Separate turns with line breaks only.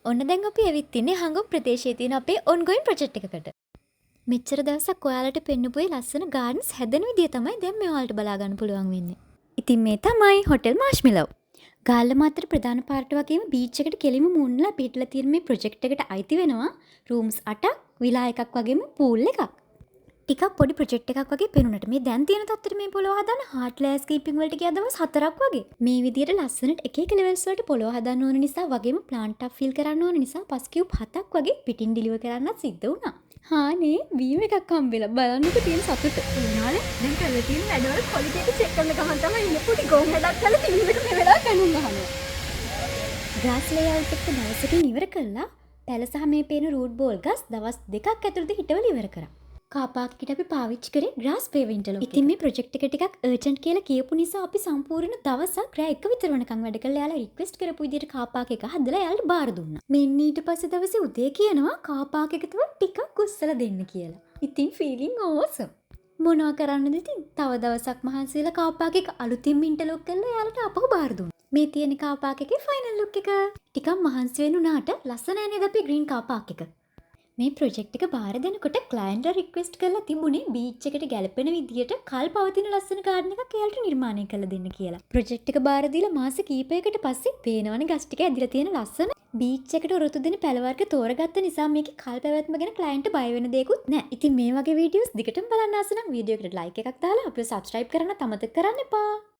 ඔන්න දැන් අපි ඇවිත් ඉන්නේ හංගම් ප්‍රදේශයේ තියෙන අපේ ongoing project එකකට. මෙච්චර දවසක් ඔයාලට පෙන්නපු ඒ ලස්සන gardens හැදෙන විදිය තමයි දැන් මේ ඔයාලට බලා ගන්න පුළුවන් වෙන්නේ. ඉතින් මේ තමයි Hotel Marshmallow. ගාල්ල මාතර ප්‍රධාන පාර්ට වගේම බීච් එකට කෙලිම මුන්ලා පිටලා තියෙන මේ ප්‍රොජෙක්ට් එකට අයිති වෙනවා rooms 8ක්, විලා එකක් වගේම pool එකක්. ටිකක් පොඩි ප්‍රොජෙක්ට් එකක් වගේ පෙනුනට මේ දැන් තියෙන තත්ත්වෙට මේ පොළොව හදන්න හાર્ඩ් ලෑන්ඩ්ස්කේපින් වලට ගිය දවස් 4ක් වගේ. මේ විදියට ලස්සනට එක එක ලෙවල්ස් වලට පොළොව හදන්න ඕන නිසා වගේම ප්ලාන්ට් එකක් ෆිල් කරන්න ඕන නිසා පස් කියුබ් 7ක් වගේ පිටින් ඩිලිවර් කරන්නත් සිද්ධ වුණා. හානේ වීම් එකක් හම්බෙලා බලන්නකෝ තියෙන සතුට. එනාලේ දැන් කරලා තියෙන වැඩවල ක්වොලිටි එක චෙක් කරන ගමන් තමයි ඉන්නේ පුඩි ගෝන් හැඩක් කරලා ටීවී එක මේ වෙලාව කනුම් ගහනවා. ග්‍රාස් ලේඅවුට් එක දවසකින් ඉවර කළා. පැල සහ මේ පේන රූට් බෝල් ගස් දවස් දෙකක් ඇතුළත හිටවල ඉවර කරා. කාපාක්කට අපි පාවිච්චි කරේ ග්‍රාස් පේව ඉන්ටර්ලොක්. ඉතින් මේ ප්‍රොජෙක්ට් එක ටිකක් අර්ජන්ට් කියලා කියපු නිසා අපි සම්පූර්ණ දවසක් රෑ 1 විතර වෙනකන් වැඩ කළා. එයාලා රික්වෙස්ට් කරපු විදිහට කාපාක් එක හදලා එයාලට බාර දුන්නා. මෙන්න ඊට පස්සේ දවසේ උදේ කියනවා කාපාක් එක තුව ටිකක් උස්සලා දෙන්න කියලා. ඉතින් ෆීලිං ඕසම්. මොනවා කරන්නද ඉතින්? තව දවසක් මහන්සි වෙලා කාපාක් එක අලුතින් ඉන්ටර්ලොක් කරලා එයාලට අපහු බාර දුන්නා. මේ තියෙන කාපාක් එකේ ෆයිනල් ලුක් එක. ටිකක් මහන්සි වෙනුනාට ලස්සනයි නේද අපේ ග්‍රීන් කාපාක් එක. මේ ප්‍රොජෙක්ට් එක බාර දෙනකොට ක්ලයන්ට්ලා රික්වෙස්ට් කරලා තිබුණේ බීච් එකට ගැලපෙන විදියට කල් පවතින ලස්සන ගාඩන් එකක් එයාලට නිර්මාණය කරලා දෙන්න කියලා. ප්‍රොජෙක්ට් එක බාර දීලා මාස කිහිපයකට පස්සේ පේනවනේ ගස් ටික ඇදිලා තියෙන ලස්සන බීච් එකට ඔරොත්තු දෙන පැල වර්ග තෝරගත්ත නිසා මේකේ කල් පැවැත්ම ගැන ක්ලයන්ට් බය වෙන දෙයක්වත් නැහැ. ඉතින් මේ වගේ වීඩියෝස් දිගටම බලන්න ආස නම් වීඩියෝ එකට ලයික් එකක් දාලා අපිව සබ්ස්ක්‍රයිබ් කරන්න අමතක කරන්න එපා.